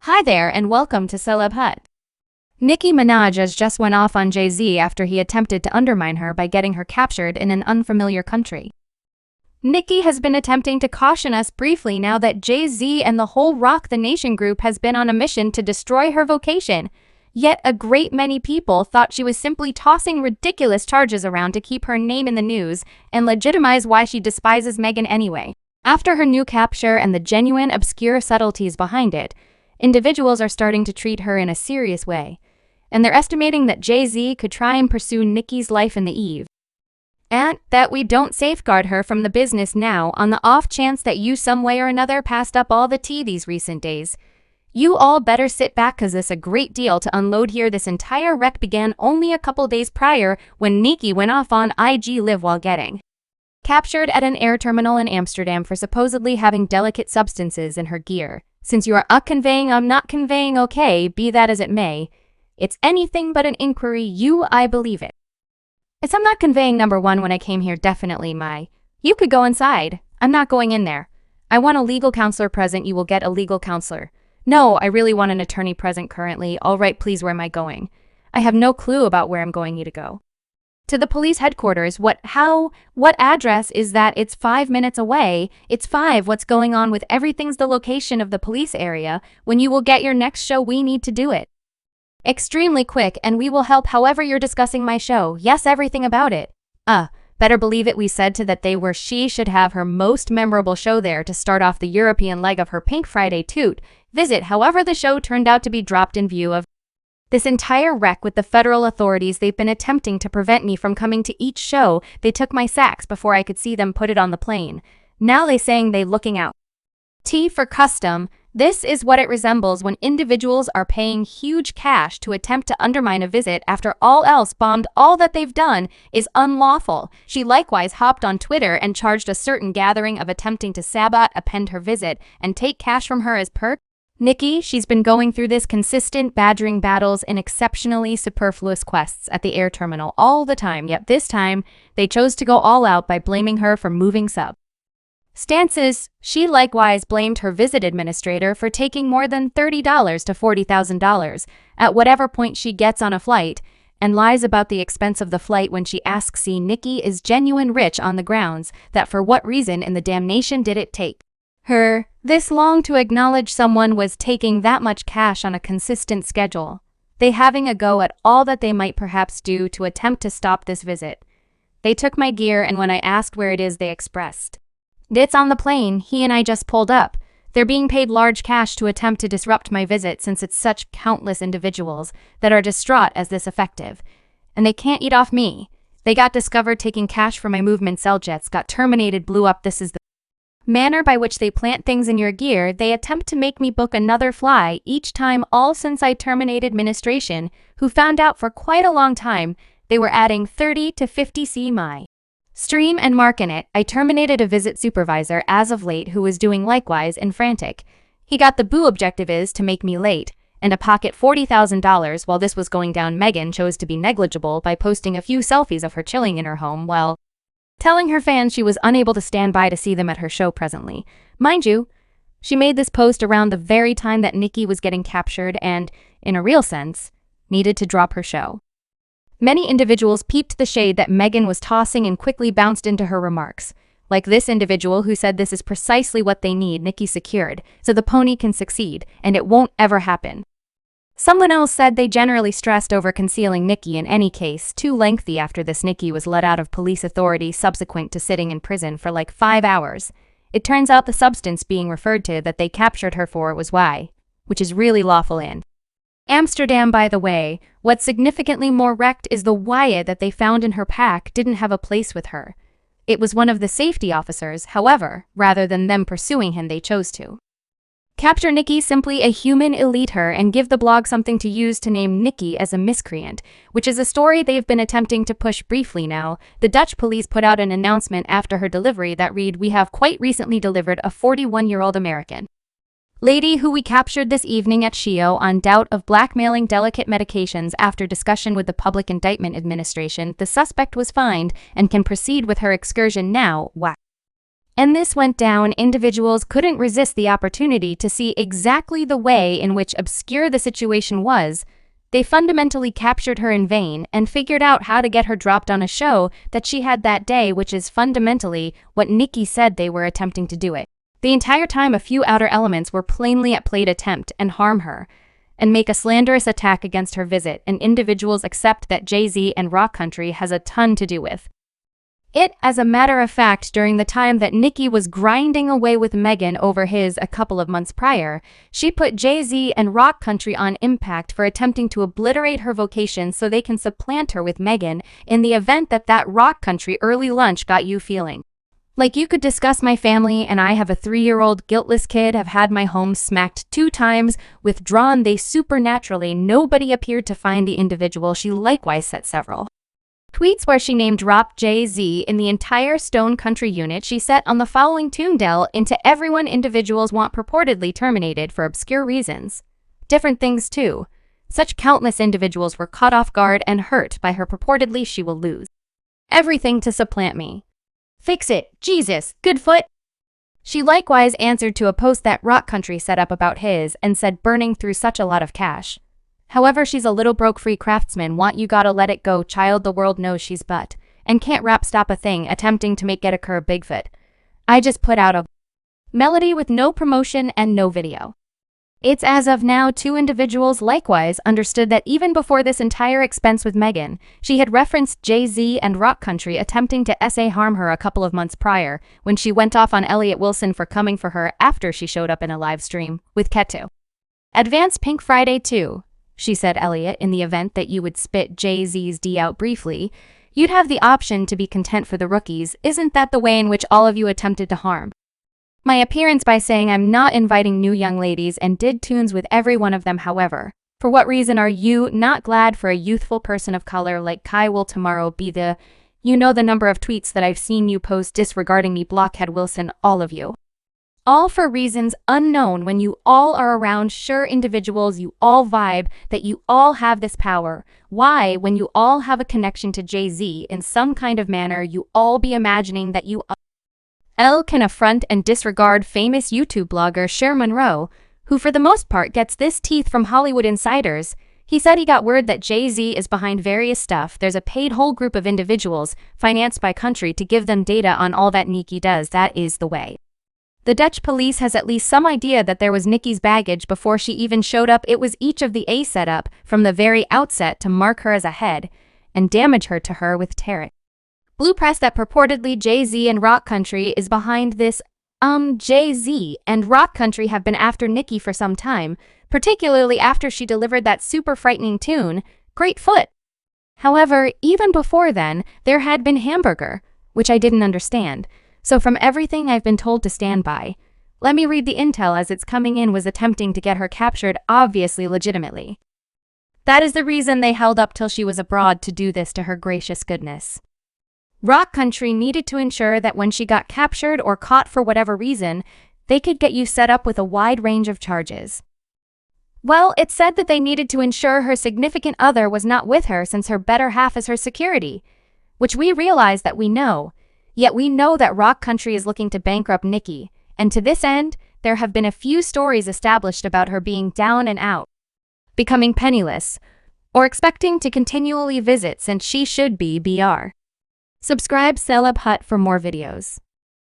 Hi there and welcome to Celeb Hut. Nicki Minaj has just went off on Jay-Z after he attempted to undermine her by getting her captured in an unfamiliar country. Nicki has been attempting to caution us briefly now that Jay-Z and the whole Rock the Nation group has been on a mission to destroy her vocation. Yet a great many people thought she was simply tossing ridiculous charges around to keep her name in the news and legitimize why she despises Megan anyway. After her new capture and the genuine obscure subtleties behind it, individuals are starting to treat her in a serious way, and they're estimating that Jay-Z could try and pursue Nicki's life in the eve, and that we don't safeguard her from the business now on the off chance that you some way or another passed up all the tea these recent days. You all better sit back cause this a great deal to unload here. This entire wreck began only a couple days prior when Nikki went off on IG Live while getting captured at an air terminal in Amsterdam for supposedly having delicate substances in her gear. Since you are conveying I'm not conveying, okay, be that as it may, it's anything but an inquiry, I believe it. It's I'm not conveying number one when I came here definitely you could go inside, I'm not going in there. I want a legal counselor present, you will get a legal counselor. No, I really want an attorney present currently, alright please where am I going? I have no clue about where I'm going you to go. To the police headquarters, what address is that? It's 5 minutes away. It's 5, what's going on with everything's the location of the police area. When you will get your next show we need to do it extremely quick and we will help however you're discussing my show. Yes, everything about it. Better believe it we said to that she should have her most memorable show there to start off the European leg of her Pink Friday toot visit. However, the show turned out to be dropped in view of this entire wreck with the federal authorities. They've been attempting to prevent me from coming to each show. They took my sacks before I could see them put it on the plane. Now they saying they looking out. T for custom. This is what it resembles when individuals are paying huge cash to attempt to undermine a visit after all else bombed. All that they've done is unlawful. She likewise hopped on Twitter and charged a certain gathering of attempting to append her visit and take cash from her as perk. Nikki, she's been going through this consistent badgering battles and exceptionally superfluous quests at the air terminal all the time, yet this time, they chose to go all out by blaming her for moving stances. She likewise blamed her visit administrator for taking more than $30 to $40,000 at whatever point she gets on a flight, and lies about the expense of the flight when she asks Nikki is genuine rich on the grounds that for what reason in the damnation did it take her this long to acknowledge someone was taking that much cash on a consistent schedule. They having a go at all that they might perhaps do to attempt to stop this visit. They took my gear and when I asked where it is they expressed, it's on the plane, he and I just pulled up. They're being paid large cash to attempt to disrupt my visit since it's such countless individuals that are distraught as this effective. And they can't eat off me. They got discovered taking cash for my movement, cell jets got terminated, blew up. This is the manner by which they plant things in your gear. They attempt to make me book another fly each time, all since I terminated administration, who found out for quite a long time they were adding 30 to 50 my stream and mark in it. I terminated a visit supervisor as of late who was doing likewise and frantic. He got the boo objective is to make me late and to pocket $40,000 while this was going down. Megan chose to be negligible by posting a few selfies of her chilling in her home while telling her fans she was unable to stand by to see them at her show presently. Mind you, she made this post around the very time that Nikki was getting captured and, in a real sense, needed to drop her show. Many individuals peeped the shade that Megan was tossing and quickly bounced into her remarks, like this individual who said this is precisely what they need Nikki secured so the pony can succeed, and it won't ever happen. Someone else said they generally stressed over concealing Nikki in any case too lengthy. After this, Nikki was let out of police authority subsequent to sitting in prison for like 5 hours. It turns out the substance being referred to that they captured her for was which is really lawful in Amsterdam, by the way. What's significantly more wrecked is the wyatt that they found in her pack didn't have a place with her. It was one of the safety officers, however, rather than them pursuing him they chose to capture Nikki, simply a human elite her and give the blog something to use to name Nikki as a miscreant, which is a story they've been attempting to push briefly now. The Dutch police put out an announcement after her delivery that read, "We have quite recently delivered a 41-year-old American lady who we captured this evening at Shio on doubt of blackmailing delicate medications. After discussion with the Public Indictment Administration, the suspect was fined and can proceed with her excursion now." and this went down, individuals couldn't resist the opportunity to see exactly the way in which obscure the situation was. They fundamentally captured her in vain and figured out how to get her dropped on a show that she had that day, which is fundamentally what Nikki said they were attempting to do it. The entire time, a few outer elements were plainly at play to tempt and harm her and make a slanderous attack against her visit, and individuals accept that Jay-Z and Rock Country has a ton to do with it. As a matter of fact, during the time that Nikki was grinding away with Megan over his a couple of months prior, she put Jay-Z and Rock Country on impact for attempting to obliterate her vocation so they can supplant her with Megan in the event that Rock Country early lunch got you feeling like you could discuss my family, and I have a 3-year-old guiltless kid, have had my home smacked 2 times, withdrawn they supernaturally. Nobody appeared to find the individual. She likewise set several tweets where she name dropped Jay-Z in the entire Stone Country unit. She set on the following tune: "Dell into everyone individuals want purportedly terminated for obscure reasons. Different things too. Such countless individuals were caught off guard and hurt by her purportedly she will lose everything to supplant me. Fix it, Jesus, Goodfoot." She likewise answered to a post that Rock Country set up about his and said burning through such a lot of cash. However, she's a little broke free craftsman, want you gotta let it go, child, the world knows she's butt and can't rap stop a thing attempting to make it occur. Bigfoot. I just put out a melody with no promotion and no video. It's as of now 2 individuals likewise understood that even before this entire expense with Megan, she had referenced Jay-Z and Rock Country attempting to harm her a couple of months prior when she went off on Elliott Wilson for coming for her after she showed up in a live stream with Keto. Advance Pink Friday too, she said. Elliott, in the event that you would spit Jay-Z's D out briefly, you'd have the option to be content for the rookies. Isn't that the way in which all of you attempted to harm my appearance by saying I'm not inviting new young ladies and did tunes with every one of them? However, for what reason are you not glad for a youthful person of color like Kai will tomorrow be the, you know, the number of tweets that I've seen you post disregarding me, blockhead Wilson, all of you. All for reasons unknown. When you all are around sure individuals, you all vibe that you all have this power. Why, when you all have a connection to Jay-Z in some kind of manner, you all be imagining that you can affront and disregard famous YouTube blogger Cher Monroe, who for the most part gets this teeth from Hollywood insiders. He said he got word that Jay-Z is behind various stuff. There's a paid whole group of individuals financed by Country to give them data on all that Nikki does. That is the way. The Dutch police has at least some idea that there was Nikki's baggage before she even showed up. It was each of the A setup from the very outset to mark her as a head and damage her to her with tarot. Blue press that purportedly Jay-Z and Rock Country is behind this. Jay-Z and Rock Country have been after Nikki for some time, particularly after she delivered that super frightening tune, Great Foot. However, even before then, there had been Hamburger, which I didn't understand. So from everything I've been told to stand by, let me read the intel as it's coming in, was attempting to get her captured, obviously legitimately. That is the reason they held up till she was abroad to do this to her gracious goodness. Rock Country needed to ensure that when she got captured or caught for whatever reason, they could get you set up with a wide range of charges. Well, it said that they needed to ensure her significant other was not with her since her better half is her security, which we realize that we know. Yet we know that Rock Country is looking to bankrupt Nikki, and to this end, there have been a few stories established about her being down and out, becoming penniless, or expecting to continually visit since she should be Br. Subscribe Celeb Hut for more videos.